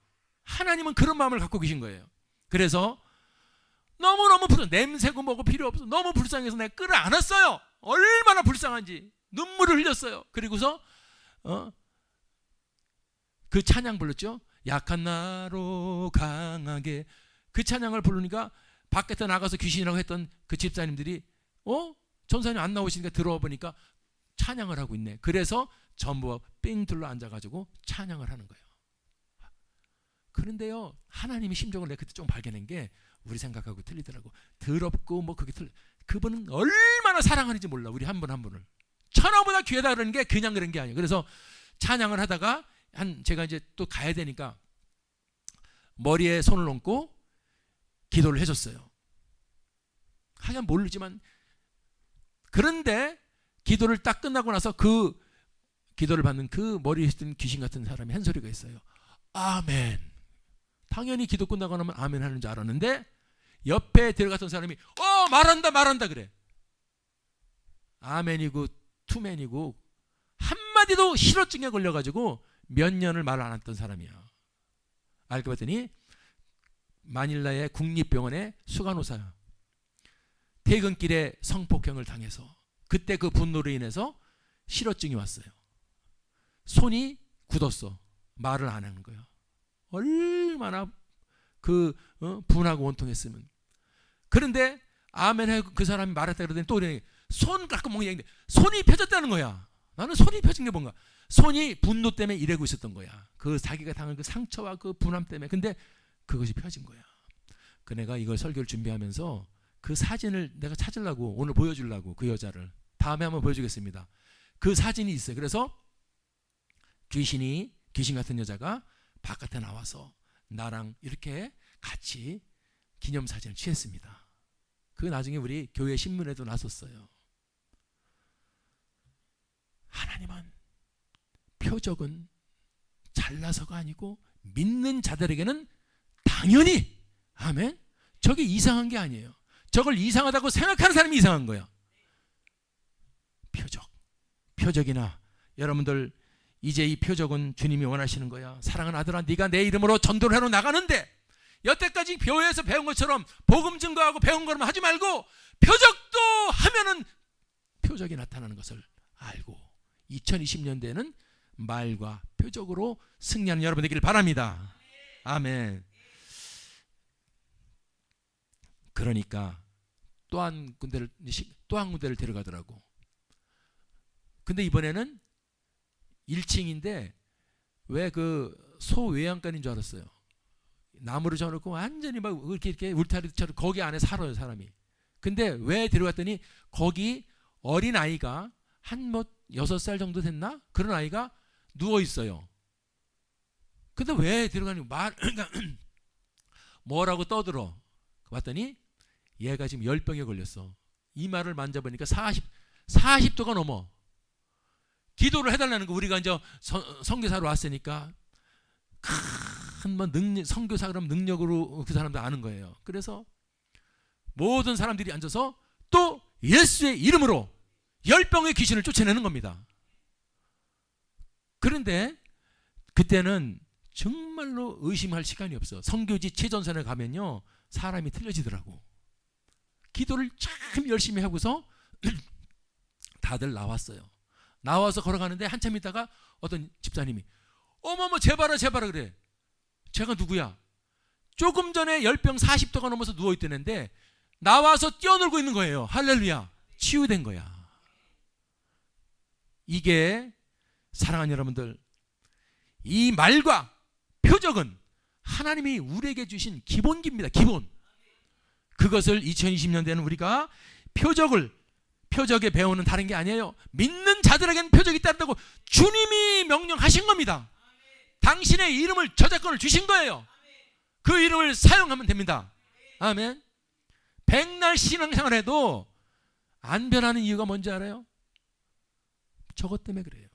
하나님은 그런 마음을 갖고 계신 거예요. 그래서 너무너무 냄새고 뭐고 필요 없어. 너무 불쌍해서 내가 끌어안았어요. 얼마나 불쌍한지 눈물을 흘렸어요. 그리고서 그 찬양 불렀죠. 약한 나로 강하게. 그 찬양을 부르니까 밖에 나가서 귀신이라고 했던 그 집사님들이 전사님 안 나오시니까 들어와 보니까 찬양을 하고 있네. 그래서 전부 삥 둘러 앉아가지고 찬양을 하는 거예요. 그런데요 하나님의 심정을 내가 그때 좀 발견한 게 우리 생각하고 틀리더라고. 더럽고 뭐 그게 그분은 얼마나 사랑하는지 몰라. 우리 한 분 한 분을 천하보다 귀하다 그러는 게 그냥 그런 게 아니에요. 그래서 찬양을 하다가 제가 이제 또 가야 되니까 머리에 손을 얹고 기도를 해줬어요. 하긴 모르지만 그런데 기도를 딱 끝나고 나서 그 기도를 받는 그 머리에 있던 귀신 같은 사람이 한 소리가 있어요. 아멘. 당연히 기도 끝나고 나면 아멘 하는 줄 알았는데 옆에 들어갔던 사람이 말한다 그래. 아멘이고 투멘이고 한마디도 실어증에 걸려가지고 몇 년을 말 안 했던 사람이야. 알고 봤더니 마닐라의 국립병원의 수간호사야. 퇴근길에 성폭행을 당해서 그때 그 분노로 인해서 실어증이 왔어요. 손이 굳었어. 말을 안 하는 거예요. 얼마나 분하고 원통했으면. 그런데 아멘 하고 그 사람이 말했다 그러더니 또 손 깎고 먹는 얘기인데 손이 펴졌다는 거야. 나는 손이 펴진 게 뭔가. 손이 분노 때문에 이러고 있었던 거야. 그 자기가 당한 그 상처와 그 분함 때문에. 근데 그것이 펴진 거야. 그 내가 이걸 설교를 준비하면서 그 사진을 내가 찾으려고 오늘 보여주려고 그 여자를 다음에 한번 보여주겠습니다. 그 사진이 있어요. 그래서 귀신 같은 여자가 바깥에 나와서 나랑 이렇게 같이 기념사진을 취했습니다. 그 나중에 우리 교회 신문에도 났었어요. 하나님은 표적은 잘나서가 아니고 믿는 자들에게는 당연히 아멘. 저게 이상한 게 아니에요. 저걸 이상하다고 생각하는 사람이 이상한 거야. 표적이나 여러분들 이제 이 표적은 주님이 원하시는 거야. 사랑하는 아들아, 네가 내 이름으로 전도를 하러 나가는데 여태까지 교회에서 배운 것처럼 복음 증거하고 배운 것만 하지 말고 표적도 하면은 표적이 나타나는 것을 알고 2020년대에는 말과 표적으로 승리하는 여러분 되기를 바랍니다. 아멘. 그러니까 또 한 군데를 데려가더라고. 근데 이번에는 1층인데 왜 그 소외양간인 줄 알았어요. 나무를 져놓고 완전히 막 이렇게 울타리처럼 거기 안에 살아요 사람이. 근데 왜 데려갔더니 거기 어린 아이가 한 6살 정도 됐나? 그런 아이가 누워 있어요. 근데 왜 데려가니 그러니까 뭐라고 떠들어. 봤더니 얘가 지금 열병에 걸렸어. 이마를 만져보니까 40도가 넘어. 기도를 해달라는 거. 우리가 이제 선교사로 왔으니까 큰 선교사 그러면 능력으로 그 사람도 아는 거예요. 그래서 모든 사람들이 앉아서 또 예수의 이름으로 열병의 귀신을 쫓아내는 겁니다. 그런데 그때는 정말로 의심할 시간이 없어. 선교지 최전선에 가면요 사람이 틀려지더라고. 기도를 참 열심히 하고서 다들 나왔어요. 나와서 걸어가는데 한참 있다가 어떤 집사님이 어머머 제발아 그래. 제가 누구야? 조금 전에 열병 40도가 넘어서 누워있다는데 나와서 뛰어놀고 있는 거예요. 할렐루야. 치유된 거야. 이게 사랑하는 여러분들, 이 말과 표적은 하나님이 우리에게 주신 기본기입니다. 기본. 그것을 2020년대에는 우리가 표적에 배우는 다른 게 아니에요. 믿는 자들에게는 표적이 따른다고 주님이 명령하신 겁니다. 당신의 이름을 저작권을 주신 거예요. 그 이름을 사용하면 됩니다. 아멘. 백날 신앙생활해도 안 변하는 이유가 뭔지 알아요? 저것 때문에 그래요.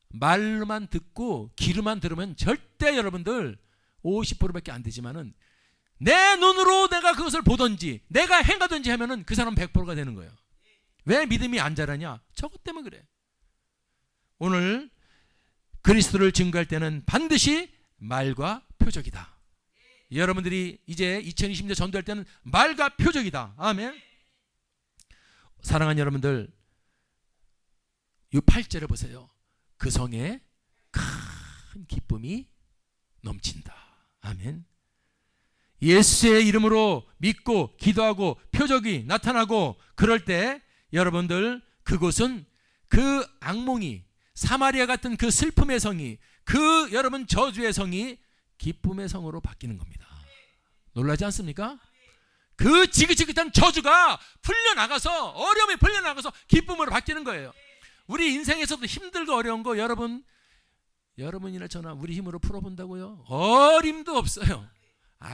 말로만 듣고 귀로만 들으면 절대 여러분들 50%밖에 안 되지만은 내 눈으로 내가 그것을 보든지 내가 행하든지 하면은 그 사람 100%가 되는 거예요. 왜 믿음이 안 자라냐? 저것 때문에 그래. 오늘 그리스도를 증거할 때는 반드시 말과 표적이다. 여러분들이 이제 2020년 전도할 때는 말과 표적이다. 아멘. 사랑하는 여러분들, 이 8절을 보세요. 그 성에 큰 기쁨이 넘친다. 아멘. 예수의 이름으로 믿고 기도하고 표적이 나타나고 그럴 때 여러분들 그곳은 그 악몽이 사마리아 같은 그 슬픔의 성이 그 여러분 저주의 성이 기쁨의 성으로 바뀌는 겁니다. 놀라지 않습니까? 그 지긋지긋한 저주가 풀려나가서 어려움이 풀려나가서 기쁨으로 바뀌는 거예요. 우리 인생에서도 힘들고 어려운 거 여러분이나 저나 우리 힘으로 풀어본다고요? 어림도 없어요.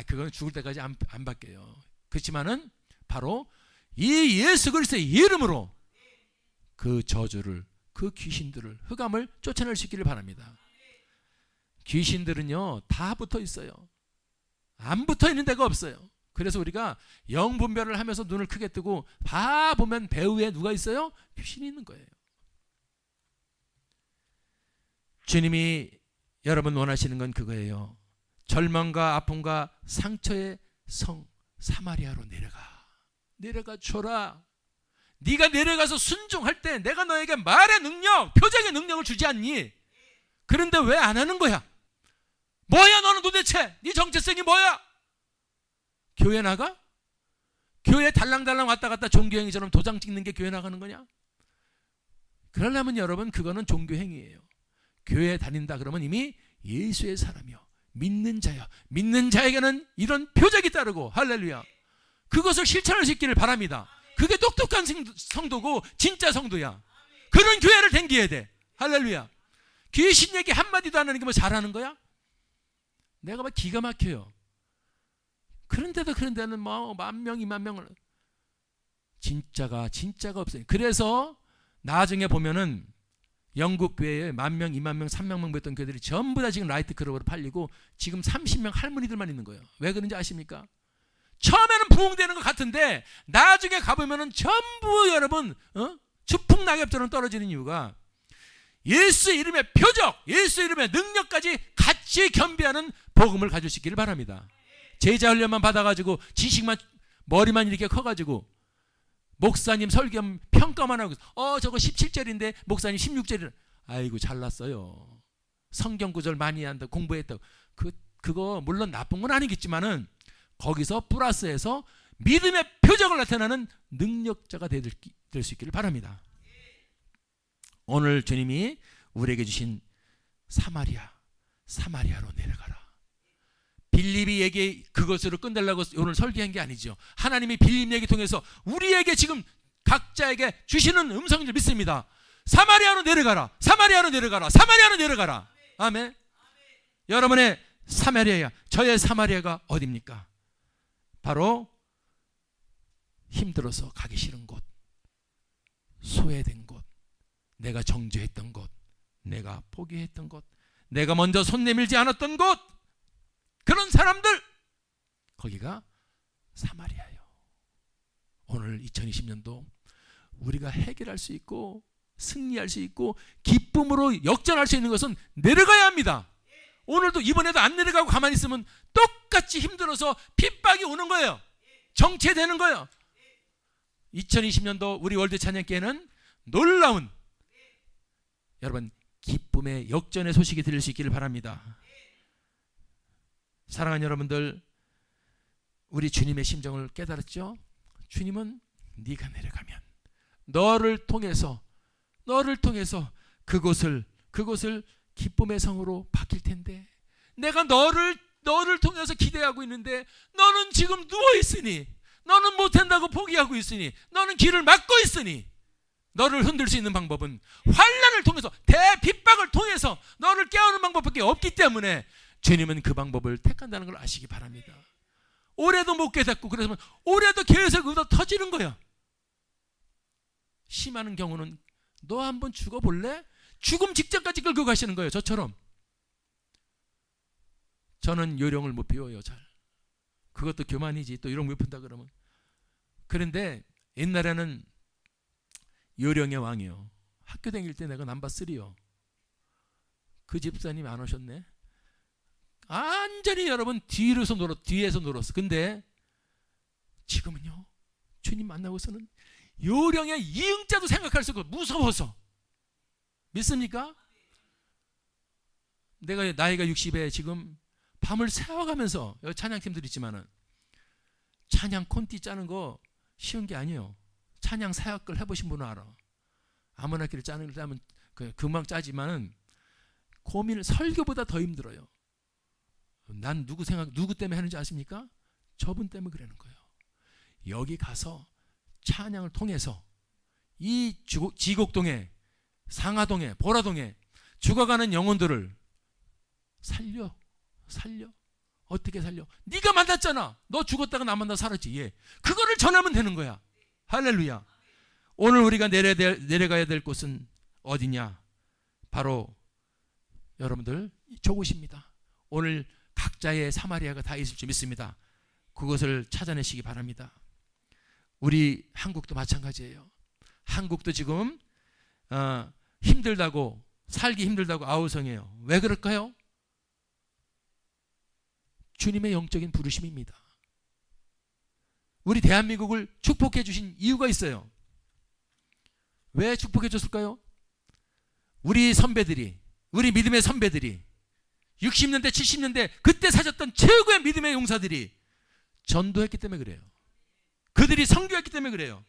그건 죽을 때까지 안 바뀌어요. 그렇지만은 바로 이 예수 그리스도의 이름으로 그 저주를, 그 귀신들을, 흑암을 쫓아낼 수 있기를 바랍니다. 귀신들은요 다 붙어 있어요. 안 붙어 있는 데가 없어요. 그래서 우리가 영분별을 하면서 눈을 크게 뜨고 다 보면 배후에 누가 있어요? 귀신이 있는 거예요. 주님이 여러분 원하시는 건 그거예요. 절망과 아픔과 상처의 성 사마리아로 내려가 줘라. 네가 내려가서 순종할 때 내가 너에게 말의 능력, 표적의 능력을 주지 않니? 그런데 왜 안 하는 거야? 뭐야 너는 도대체? 네 정체성이 뭐야? 교회 나가? 교회 달랑달랑 왔다 갔다 종교행위처럼 도장 찍는 게 교회 나가는 거냐? 그러려면 여러분 그거는 종교행위예요. 교회 다닌다 그러면 이미 예수의 사람이요 믿는 자요. 믿는 자에게는 이런 표적이 따르고 할렐루야. 그것을 실천할 수 있기를 바랍니다. 그게 똑똑한 성도고 진짜 성도야. 그런 교회를 댕겨야 돼. 할렐루야. 귀신 얘기 한마디도 안 하는 게 뭐 잘하는 거야? 내가 막 기가 막혀요. 그런데도 그런 데는 뭐 10,000명 20,000명을 진짜가 없어요. 그래서 나중에 보면은 영국 교회에 10,000명 20,000명 30,000명 됐던 교회들이 전부 다 지금 라이트 클럽으로 팔리고 지금 30명 할머니들만 있는 거예요. 왜 그런지 아십니까? 처음에는 부흥되는 것 같은데 나중에 가보면은 전부 여러분 추풍낙엽처럼 떨어지는 이유가 예수의 이름의 표적, 예수의 이름의 능력까지 같이 겸비하는 복음을 가질 수 있기를 바랍니다. 제자 훈련만 받아가지고 지식만 머리만 이렇게 커가지고 목사님 설교 평가만 하고 저거 17절인데 목사님 16절이라 아이고 잘났어요. 성경 구절 많이 한다 공부했다고 그거 물론 나쁜 건 아니겠지만은 거기서 플러스해서 믿음의 표적을 나타내는 능력자가 될 수 있기를 바랍니다. 오늘 주님이 우리에게 주신 사마리아로 내려가라. 빌립이 얘기 그것으로 끝내려고 오늘 설계한 게 아니죠. 하나님이 빌립 얘기 통해서 우리에게 지금 각자에게 주시는 음성을 믿습니다. 사마리아로 내려가라. 사마리아로 내려가라. 사마리아로 내려가라. 아멘. 여러분의 사마리아, 저의 사마리아가 어디입니까? 바로 힘들어서 가기 싫은 곳, 소외된 곳, 내가 정죄했던 곳, 내가 포기했던 곳, 내가 먼저 손 내밀지 않았던 곳, 그런 사람들, 거기가 사마리아예요. 오늘 2020년도 우리가 해결할 수 있고 승리할 수 있고 기쁨으로 역전할 수 있는 것은 내려가야 합니다. 오늘도 이번에도 안 내려가고 가만히 있으면 똑같이 힘들어서 핍박이 오는 거예요. 정체되는 거예요. 2020년도 우리 월드 찬양교회는 놀라운 여러분 기쁨의 역전의 소식이 들릴 수 있기를 바랍니다. 사랑하는 여러분들, 우리 주님의 심정을 깨달았죠? 주님은 네가 내려가면 너를 통해서 그곳을 기쁨의 성으로 바뀔 텐데, 내가 너를 통해서 기대하고 있는데 너는 지금 누워 있으니, 너는 못한다고 포기하고 있으니, 너는 길을 막고 있으니, 너를 흔들 수 있는 방법은 환난을 통해서, 대핍박을 통해서 너를 깨우는 방법밖에 없기 때문에 주님은 그 방법을 택한다는 걸 아시기 바랍니다. 올해도 못 깨닫고 그래서 올해도 계속 의도 터지는 거야. 심한 경우는 너 한번 죽어볼래? 죽음 직전까지 끌고 가시는 거예요. 저처럼. 저는 요령을 못 배워요. 잘. 그것도 교만이지. 또 요령 못 푼다 그러면. 그런데 옛날에는 요령의 왕이요. 학교 다닐 때 내가 넘버 3요. 그 집사님이 안 오셨네. 완전히 여러분 뒤에서 놀았어. 근데 지금은요, 주님 만나고서는 요령의 이응자도 생각할 수 없고 무서워서. 믿습니까? 내가 나이가 60에 지금 밤을 새워가면서, 여기 찬양팀들 있지만은 찬양 콘티 짜는 거 쉬운 게 아니에요. 찬양 사역을 해보신 분은 알아. 아모나키를 짜는 걸 하면 금방 짜지만은 고민을, 설교보다 더 힘들어요. 난 누구 때문에 하는지 아십니까? 저분 때문에 그러는 거예요. 여기 가서 찬양을 통해서 이 지곡동에, 상하동에, 보라동에 죽어가는 영혼들을 살려. 어떻게 살려? 네가 만났잖아. 너 죽었다가 나 만나 살았지. 예. 그거를 전하면 되는 거야. 할렐루야. 오늘 우리가 내려가야 될 곳은 어디냐? 바로 여러분들 저곳입니다. 오늘 각자의 사마리아가 다 있을 줄 믿습니다. 그것을 찾아내시기 바랍니다. 우리 한국도 마찬가지예요. 한국도 지금 힘들다고, 살기 힘들다고 아우성해요. 왜 그럴까요? 주님의 영적인 부르심입니다. 우리 대한민국을 축복해 주신 이유가 있어요. 왜 축복해 줬을까요? 우리 선배들이, 우리 믿음의 선배들이 60년대 70년대 그때 사셨던 최고의 믿음의 용사들이 전도했기 때문에 그래요. 그들이 선교했기 때문에 그래요.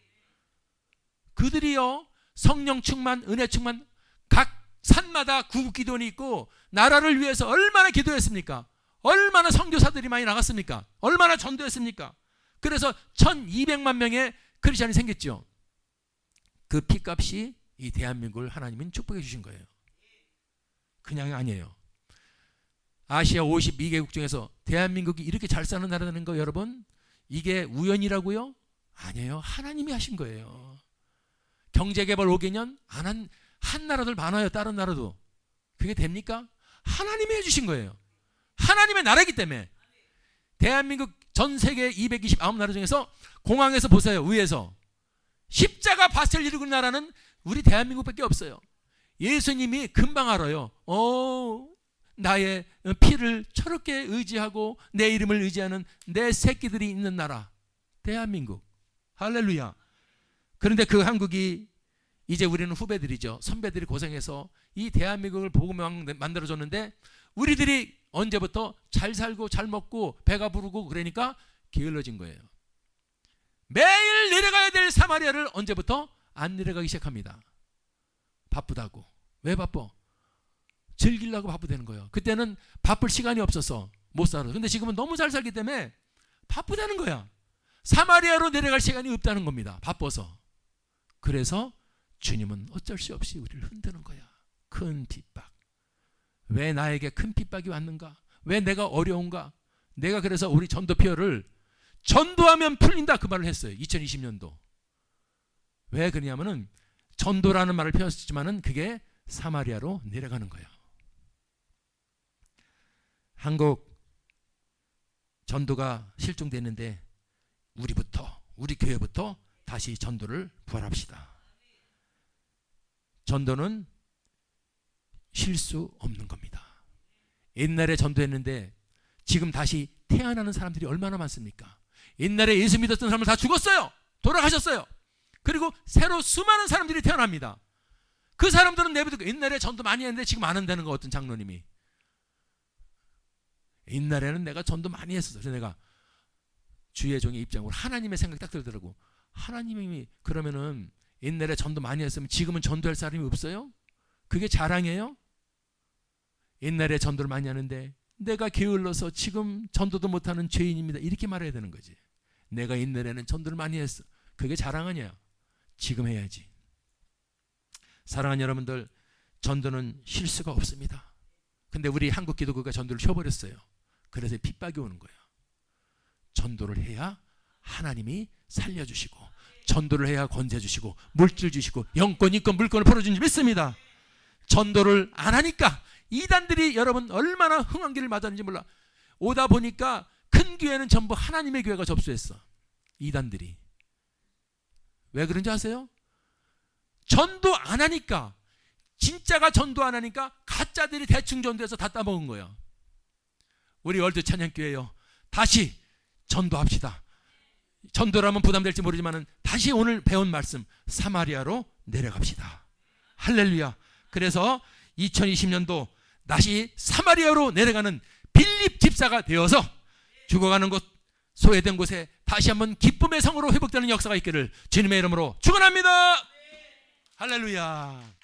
그들이요, 성령 충만, 은혜 충만, 각 산마다 구국기도원이 있고 나라를 위해서 얼마나 기도했습니까? 얼마나 선교사들이 많이 나갔습니까? 얼마나 전도했습니까? 그래서 1200만 명의 크리스천이 생겼죠. 그 피값이 이 대한민국을 하나님은 축복해 주신 거예요. 그냥 아니에요. 아시아 52개국 중에서 대한민국이 이렇게 잘 사는 나라라는 거, 여러분, 이게 우연이라고요? 아니에요. 하나님이 하신 거예요. 경제개발 5개년 한 나라들 많아요. 다른 나라도. 그게 됩니까? 하나님이 해주신 거예요. 하나님의 나라이기 때문에. 대한민국 전 세계 229나라 중에서 공항에서 보세요. 위에서 십자가 밭을 이루고 있는 나라는 우리 대한민국밖에 없어요. 예수님이 금방 알아요. 나의 피를 저렇게 의지하고 내 이름을 의지하는 내 새끼들이 있는 나라, 대한민국. 할렐루야. 그런데 그 한국이, 이제 우리는 후배들이죠. 선배들이 고생해서 이 대한민국을 복음왕 만들어줬는데 우리들이 언제부터 잘 살고 잘 먹고 배가 부르고 그러니까 게을러진 거예요. 매일 내려가야 될 사마리아를 언제부터 안 내려가기 시작합니다. 바쁘다고. 왜 바빠? 즐기려고 바쁘다는 거예요. 그때는 바쁠 시간이 없어서 못 살아. 근데 지금은 너무 잘 살기 때문에 바쁘다는 거야. 사마리아로 내려갈 시간이 없다는 겁니다. 바빠서. 그래서 주님은 어쩔 수 없이 우리를 흔드는 거야. 큰 핍박. 왜 나에게 큰 핍박이 왔는가? 왜 내가 어려운가? 내가 그래서 우리 전도표를 전도하면 풀린다 그 말을 했어요. 2020년도. 왜 그러냐면은 전도라는 말을 표현했지만은 그게 사마리아로 내려가는 거예요. 한국 전도가 실종됐는데 우리 교회부터 다시 전도를 부활합시다. 전도는 실수 없는 겁니다. 옛날에 전도했는데 지금 다시 태어나는 사람들이 얼마나 많습니까? 옛날에 예수 믿었던 사람들 다 죽었어요. 돌아가셨어요. 그리고 새로 수많은 사람들이 태어납니다. 그 사람들은 내비두고 옛날에 전도 많이 했는데 지금 안 한다는 거. 어떤 장로님이 옛날에는 내가 전도 많이 했었어. 그래서 내가 주의 종의 입장으로 하나님의 생각이 딱 들더라고. 하나님이 그러면은 옛날에 전도 많이 했으면 지금은 전도할 사람이 없어요? 그게 자랑이에요? 옛날에 전도를 많이 하는데 내가 게을러서 지금 전도도 못하는 죄인입니다. 이렇게 말해야 되는 거지. 내가 옛날에는 전도를 많이 했어. 그게 자랑 아니야. 지금 해야지. 사랑하는 여러분들, 전도는 실수가 없습니다. 근데 우리 한국 기독교가 전도를 쉬어버렸어요. 그래서 핍박이 오는 거예요. 전도를 해야 하나님이 살려주시고, 전도를 해야 권세 주시고, 물질 주시고, 영권, 이권, 물권을 풀어준 줄 믿습니다. 전도를 안 하니까 이단들이 여러분 얼마나 흥한 길을 맞았는지 몰라. 오다 보니까 큰 교회는 전부 하나님의 교회가 접수했어. 이단들이. 왜 그런지 아세요? 전도 안 하니까, 진짜가 전도 안 하니까 가짜들이 대충 전도해서 다 따먹은 거야. 우리 월드 찬양교회요, 다시 전도합시다. 전도라면 부담될지 모르지만 다시 오늘 배운 말씀 사마리아로 내려갑시다. 할렐루야. 그래서 2020년도 다시 사마리아로 내려가는 빌립 집사가 되어서 죽어가는 곳, 소외된 곳에 다시 한번 기쁨의 성으로 회복되는 역사가 있기를 주님의 이름으로 축원합니다. 할렐루야.